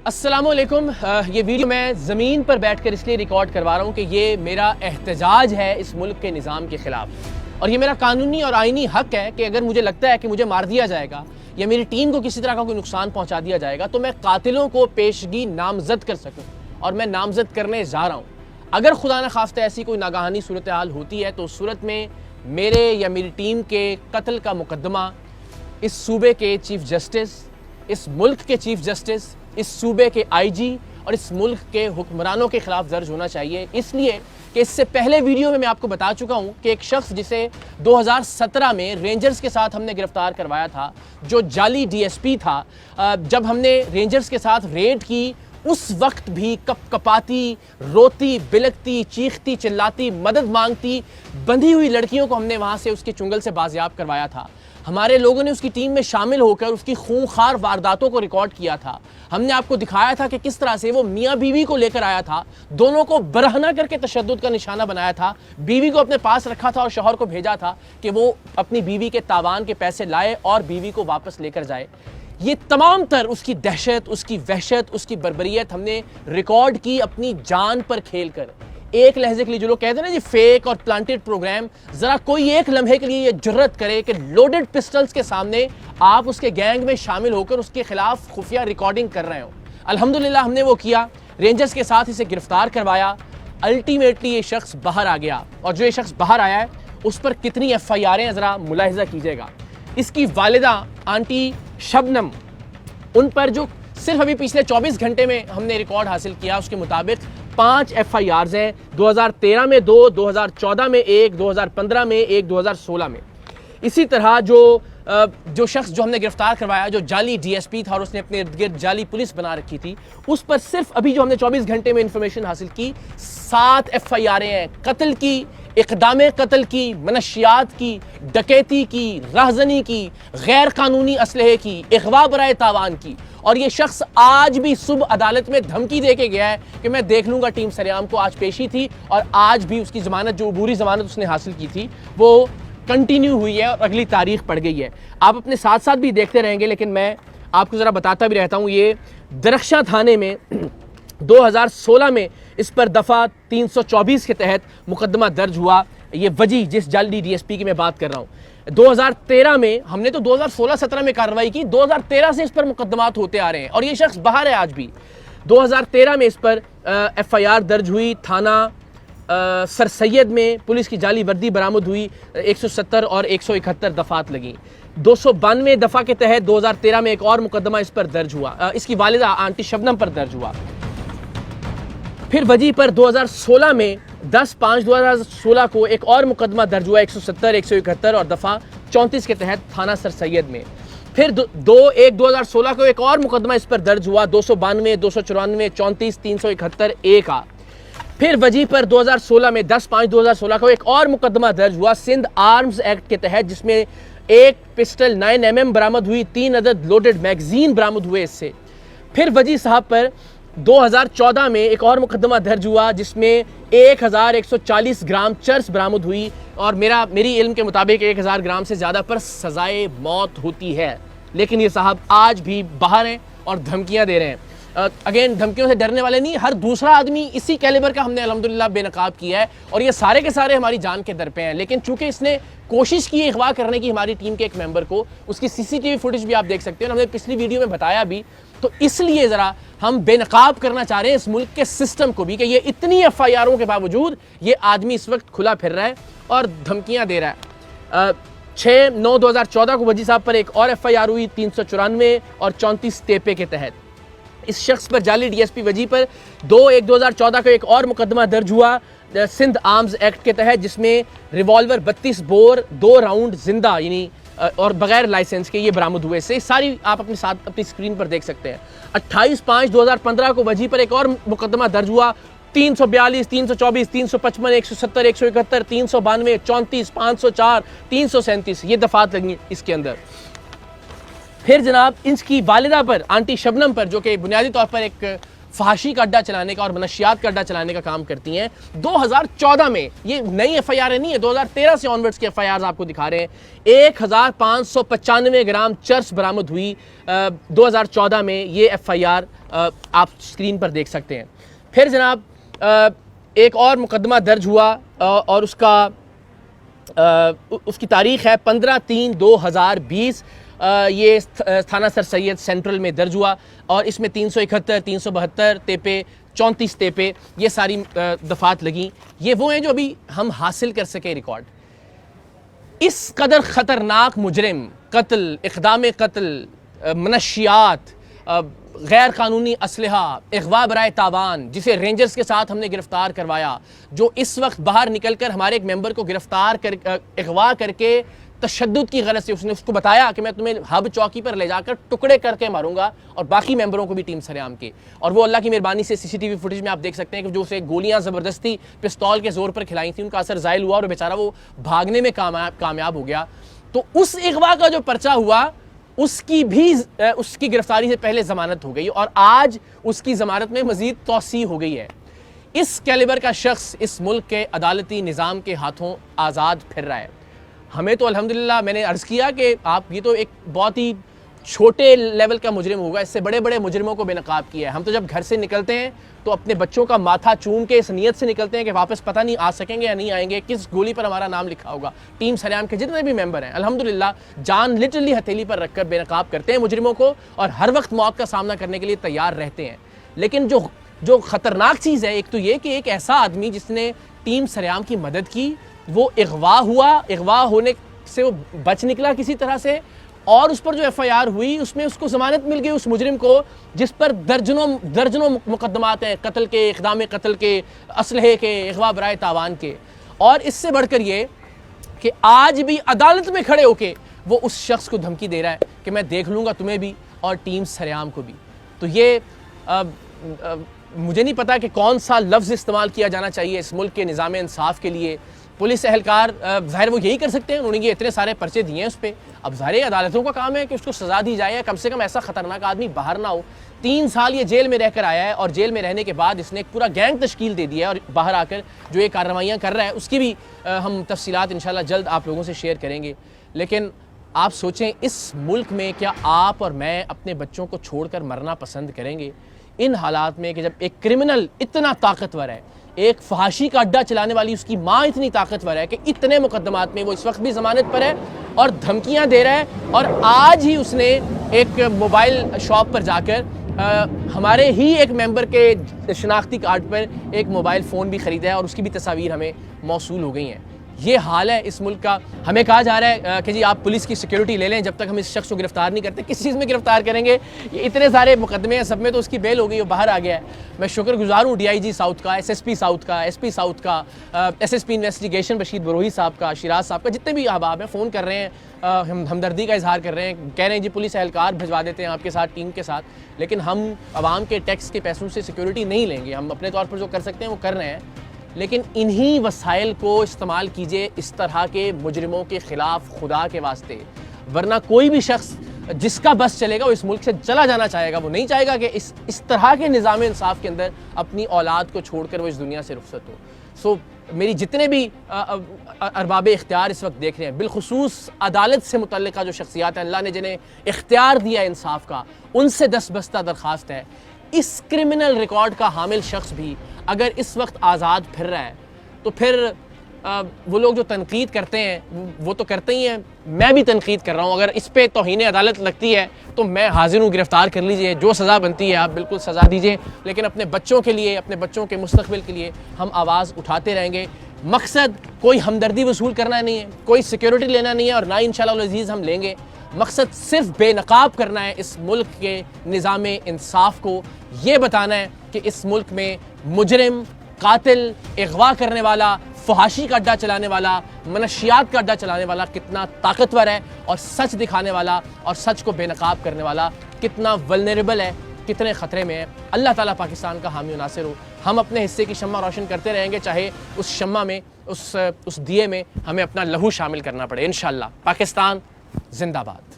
अस्सलामुअलैकुम। ये वीडियो मैं ज़मीन पर बैठकर इसलिए रिकॉर्ड करवा रहा हूँ कि ये मेरा एहतजाज है इस मुल्क के निज़ाम के ख़िलाफ़ और ये मेरा कानूनी और आइनी हक़ है कि अगर मुझे लगता है कि मुझे मार दिया जाएगा या मेरी टीम को किसी तरह का कोई नुकसान पहुँचा दिया जाएगा तो मैं कातिलों को पेशगी नामज़द कर सकूँ और मैं नामज़द करने जा रहा हूँ। अगर खुदा न खास्ता ऐसी कोई नागहानी सूरत हाल होती है तो उस सूरत में मेरे या मेरी टीम के कत्ल का मुकदमा इस सूबे के चीफ़ जस्टिस, इस मुल्क के चीफ़ जस्टिस, इस सूबे के आईजी और इस मुल्क के हुक्मरानों के खिलाफ दर्ज होना चाहिए। इसलिए कि इससे पहले वीडियो में मैं आपको बता चुका हूं कि एक शख्स जिसे 2017 में रेंजर्स के साथ हमने गिरफ्तार करवाया था, जो जाली डीएसपी था, जब हमने रेंजर्स के साथ रेड की उस वक्त भी कपकपाती, रोती, बिलकती, चीखती, चिल्लाती, मदद मांगती बंधी हुई लड़कियों को हमने वहाँ से उसके चुंगल से बाजियाब करवाया था। हमारे लोगों ने उसकी टीम में शामिल होकर उसकी खूंखार वारदातों को रिकॉर्ड किया था। हमने आपको दिखाया था कि किस तरह से वो मियाँ बीवी को लेकर आया था, दोनों को बरहना करके तशद्दुद का निशाना बनाया था, बीवी को अपने पास रखा था और शौहर को भेजा था कि वो अपनी बीवी के तावान के पैसे लाए और बीवी को वापस लेकर जाए। ये तमाम तर उसकी दहशत, उसकी वहशत, उसकी बर्बरियत हमने रिकॉर्ड की अपनी जान पर खेल कर। एक लहजे के लिए जो लोग कहते हैं ना जी फेक और प्लांटेड प्रोग्राम, जरा कोई एक लम्हे के लिए ये जुर्रत करे कि लोडेड पिस्टल्स के सामने आप उसके गैंग में शामिल होकर उसके खिलाफ खुफिया रिकॉर्डिंग कर रहे हो। अल्हम्दुलिल्लाह हमने वो किया, रेंजर्स के साथ इसे गिरफ्तार करवाया। अल्टीमेटली ये शख्स बाहर आ गया और जो ये शख्स बाहर आया है उस पर कितनी FIRें ज़रा मुलाहिजा कीजिएगा। इसकी वालिदा आंटी शबनम, उन पर जो सिर्फ अभी पिछले 24 घंटे में हमने रिकॉर्ड हासिल किया उसके मुताबिक 5 FIRs हैं। 2013 में 2, 2014 में 1, 2015 में 1, 2016 में। इसी तरह जो शख्स जो हमने गिरफ्तार करवाया, जो जाली डीएसपी था और उसने अपने इर्द गिर्द जाली पुलिस बना रखी थी, उस पर सिर्फ अभी जो हमने 24 घंटे में इंफॉर्मेशन हासिल की 7 FIRें हैं। कत्ल की, इक़दामे कत्ल की, मनशियात की, डकैती की, राहज़नी की, गैर कानूनी असलहे की, इग़वा बराए तावान की। और ये शख्स आज भी सुबह अदालत में धमकी दे के गया है कि मैं देख लूँगा टीम सरेआम को। आज पेशी थी और आज भी उसकी ज़मानत, जो अबूरी ज़मानत उसने हासिल की थी, वो कंटिन्यू हुई है और अगली तारीख पड़ गई है। आप अपने साथ साथ भी देखते रहेंगे, लेकिन मैं आपको ज़रा बताता भी रहता हूँ। ये दरख्शां थाने में 2016 में इस पर दफ़ा 324 के तहत मुकदमा दर्ज हुआ। ये वजी जिस जाली डीएसपी की मैं बात कर रहा हूँ, 2013 में हमने तो 2016-17 में कार्रवाई की, 2013 से इस पर मुकदमात होते आ रहे हैं और ये शख्स बाहर है आज भी। 2013 में इस पर FIR दर्ज हुई, थाना सर सैयद में पुलिस की जाली वर्दी बरामद हुई, 170 और 171 दफ़ात लगी। 292 दफ़ा के तहत 2013 में एक और मुकदमा इस पर दर्ज हुआ, इसकी वालिदा आंटी शबनम पर दर्ज हुआ। फिर वजी पर 2016 में 10/5/2016 को एक और मुकदमा दर्ज हुआ, 170, 171 और दफ़ा 34 के तहत थाना सर सैयद में। फिर 2/1/2016 को एक और मुकदमा इस पर दर्ज हुआ, 292, 294, 34, 371 A का। फिर वजी पर 2016 में 10/5/2016 को एक और मुकदमा दर्ज हुआ सिंध आर्म्स एक्ट के तहत, जिसमें एक पिस्टल 9mm बरामद हुई, 3 अदद लोडेड मैगजीन बरामद हुए इससे। फिर वजी साहब पर 2014 में एक और मुकदमा दर्ज हुआ जिसमें 1140 ग्राम चर्स बरामद हुई और मेरी इल्म के मुताबिक 1000 ग्राम से ज़्यादा पर सजाए मौत होती है। लेकिन ये साहब आज भी बाहर हैं और धमकियां दे रहे हैं। अगेन, धमकियों से डरने वाले नहीं, हर दूसरा आदमी इसी कैलिबर का हमने अल्हम्दुलिल्लाह बेनकाब किया है और ये सारे के सारे हमारी जान के दर पे हैं। लेकिन चूंकि इसने कोशिश की अगवा करने की हमारी टीम के एक मेंबर को, उसकी CCTV फुटेज भी आप देख सकते हैं, हमने पिछली वीडियो में बताया भी, तो इसलिए ज़रा हम बेनकाब करना चाह रहे हैं इस मुल्क के सिस्टम को भी कि ये इतनी FIRों के बावजूद ये आदमी इस वक्त खुला फिर रहा है और धमकियाँ दे रहा है। 6/9/2014 को वजी साहब पर एक और FIR हुई, 394 और 34 तेपे के तहत। इस शख्स पर जाली डीएसपी वजी पर 2/1/2014 को एक और मुकदमा दर्ज हुआ सिंध आर्म्स एक्ट के तहत, जिसमें रिवॉल्वर 32 बोर 2 राउंड जिंदा यानी और बगैर लाइसेंस के ये बरामद हुए। से सारी आप अपने साथ अपनी स्क्रीन पर देख सकते हैं। 28/5/2015 को वजी पर एक और मुकदमा दर्ज हुआ, 342, 324, 355, 170, 171, 392, 34, 504, 337 ये दफात लगी इसके अंदर। फिर जनाब इसकी वालिदा पर, आंटी शबनम पर, जो कि बुनियादी तौर पर एक फहाशी का अड्डा चलाने का और मनशियात का अड्डा चलाने का काम करती हैं, 2014 में, ये नई FIR नहीं है, 2013 से ऑनवर्ड्स की FIR आपको दिखा रहे हैं, 1595 ग्राम चर्स बरामद हुई 2014 में। ये FIR आप स्क्रीन पर देख सकते हैं। फिर जनाब एक और मुकदमा दर्ज हुआ और उसकी तारीख है 15/3/2020। ये थाना सर सैयद सेंट्रल में दर्ज हुआ और इसमें 371, 372 तेपे, 34 तेपे, ये सारी दफात लगी। ये वो हैं जो अभी हम हासिल कर सके रिकॉर्ड। इस कदर ख़तरनाक मुजरिम, कत्ल, इक़दाम कत्ल, मनशियात, गैर कानूनी असलहा, अगवा बराए तावान, जिसे रेंजर्स के साथ हमने गिरफ्तार करवाया, जो इस वक्त बाहर निकल कर हमारे एक मेंबर को गिरफ्तार कर अगवा करके तशद्दुद की गरज से उसने उसको बताया कि मैं तुम्हें हब चौकी पर ले जाकर टुकड़े करके मारूंगा और बाकी मेंबरों को भी टीम सरेआम के। और वो अल्लाह की मेहरबानी से CCTV फुटेज में आप देख सकते हैं कि जो उसे गोलियां ज़बरदस्ती पिस्तौल के ज़ोर पर खिलाई थी, उनका असर ज़ायल हुआ और बेचारा वो भागने में कामयाब हो गया। तो उस अगवा का जो पर्चा हुआ उसकी गिरफ्तारी से पहले ज़मानत हो गई और आज उसकी ज़मानत में मज़ीद तौसी हो गई है। इस कैलिबर का शख्स इस मुल्क के अदालती निज़ाम के हाथों आज़ाद फिर रहा है। हमें तो अल्हम्दुलिल्लाह, मैंने अर्ज़ किया कि आप, ये तो एक बहुत ही छोटे लेवल का मुजरिम होगा, इससे बड़े बड़े मुजरिमों को बेनकाब किया है। हम तो जब घर से निकलते हैं तो अपने बच्चों का माथा चूम के इस नीयत से निकलते हैं कि वापस पता नहीं आ सकेंगे या नहीं आएंगे, किस गोली पर हमारा नाम लिखा होगा। टीम सरेआम के जितने भी मेंबर हैं अल्हम्दुलिल्लाह जान लिटरली हथेली पर रखकर बेनकाब करते हैं मुजरिमों को और हर वक्त मौत का सामना करने के लिए तैयार रहते हैं। लेकिन जो ख़तरनाक चीज़ है, एक तो ये कि एक ऐसा आदमी जिसने टीम सरेआम की मदद की, वो अगवा हुआ, अगवा होने से वो बच निकला किसी तरह से, और उस पर जो FIR हुई उसमें उसको ज़मानत मिल गई, उस मुजरिम को जिस पर दर्जनों मुकदमात हैं, कत्ल के, इक़दाम कत्ल के, असलहे के, अगवा बराए तावान के। और इससे बढ़कर ये कि आज भी अदालत में खड़े होके वो उस शख्स को धमकी दे रहा है कि मैं देख लूँगा तुम्हें भी और टीम सरेआम को भी। तो ये मुझे नहीं पता कि कौन सा लफ्ज़ इस्तेमाल किया जाना चाहिए इस मुल्क के निज़ाम इंसाफ के लिए। पुलिस एहलकार ज़ाहिर वो यही कर सकते हैं, उन्होंने ये इतने सारे पर्चे दिए हैं उस पर। अब ज़ाहिर अदालतों का काम है कि उसको सज़ा दी जाए या कम से कम ऐसा ख़तरनाक आदमी बाहर ना हो। 3 साल ये जेल में रहकर आया है और जेल में रहने के बाद इसने एक पूरा गैंग तश्कील दे दिया है और बाहर आकर जो ये कार्रवाइयाँ कर रहा है उसकी भी हम तफसीलात इंशाल्लाह जल्द आप लोगों से शेयर करेंगे। लेकिन आप सोचें, इस मुल्क में क्या आप और मैं अपने बच्चों को छोड़कर मरना पसंद करेंगे इन हालात में कि जब एक क्रिमिनल इतना ताकतवर है, एक फहाशी का अड्डा चलाने वाली उसकी माँ इतनी ताकतवर है कि इतने मुकदमात में वो इस वक्त भी ज़मानत पर है और धमकियां दे रहा है। और आज ही उसने एक मोबाइल शॉप पर जाकर हमारे ही एक मेंबर के शनाख्ती कार्ड पर एक मोबाइल फ़ोन भी ख़रीदा है और उसकी भी तस्वीर हमें मौसूल हो गई हैं। ये हाल है इस मुल्क का। हमें कहा जा रहा है कि जी आप पुलिस की सिक्योरिटी ले लें जब तक हम इस शख्स को गिरफ्तार नहीं करते। किस चीज़ में गिरफ्तार करेंगे? ये इतने सारे मुकदमे हैं, सब में तो उसकी बेल हो गई, वो बाहर आ गया है। मैं शुक्रगुजार हूँ DIG साउथ का, SSP साउथ का, SP साउथ का, SSP इन्वेस्टिगेशन बशीर बरोही साहब का, शिराज साहब का, जितने भी अहबाब हैं फ़ोन कर रहे हैं, हमदर्दी का इजहार कर रहे हैं, कह रहे हैं जी पुलिस एहलकार भिजवा देते हैं आपके साथ, टीम के साथ। लेकिन हम आवाम के टैक्स के पैसों से सिक्योरिटी नहीं लेंगे। हम अपने तौर पर जो कर सकते हैं वो कर रहे हैं, लेकिन इन्हीं वसाइल को इस्तेमाल कीजिए इस तरह के मुजरिमों के ख़िलाफ़ खुदा के वास्ते। वरना कोई भी शख्स जिसका बस चलेगा वो इस मुल्क से चला जाना चाहेगा। वो नहीं चाहेगा कि इस तरह के निज़ाम इंसाफ के अंदर अपनी औलाद को छोड़कर वो इस दुनिया से रुखसत हो। सो मेरी जितने भी अरबाब इख्तियार इस वक्त देख रहे हैं, बिलखुसूस अदालत से मुतल्लिक़ा जो शख्सियात हैं, अल्लाह ने जिन्हें इख्तियार दिया इंसाफ का, उनसे दस्तबस्ता दरख्वास्त है, इस क्रिमिनल रिकॉर्ड का हामिल शख्स भी अगर इस वक्त आज़ाद फिर रहा है तो फिर वो लोग जो तनकीद करते हैं वो तो करते ही हैं, मैं भी तनकीद कर रहा हूँ। अगर इस पे तौहीन अदालत लगती है तो मैं हाजिर हूँ, गिरफ़्तार कर लीजिए, जो सज़ा बनती है आप बिल्कुल सज़ा दीजिए। लेकिन अपने बच्चों के लिए, अपने बच्चों के मुस्तक़बिल के लिए हम आवाज़ उठाते रहेंगे। मकसद कोई हमदर्दी वसूल करना नहीं है, कोई सिक्योरिटी लेना नहीं है और ना इंशाअल्लाह अज़ीज़ हम लेंगे। मकसद सिर्फ बेनकाब करना है इस मुल्क के निज़ाम इंसाफ को। ये बताना है कि इस मुल्क में मुजरिम, कातिल, अगवा करने वाला, फहाशी का अड्डा चलाने वाला, मनशियात का अड्डा चलाने वाला कितना ताकतवर है और सच दिखाने वाला और सच को बेनकाब करने वाला कितना वल्नरेबल है, कितने ख़तरे में है। अल्लाह ताला पाकिस्तान का हामी नासिर हो। हम अपने हिस्से की शम्मा रोशन करते रहेंगे, चाहे उस शम्मा में, उस दिए में हमें अपना लहू शामिल करना पड़े। इंशाअल्लाह। पाकिस्तान जिंदाबाद।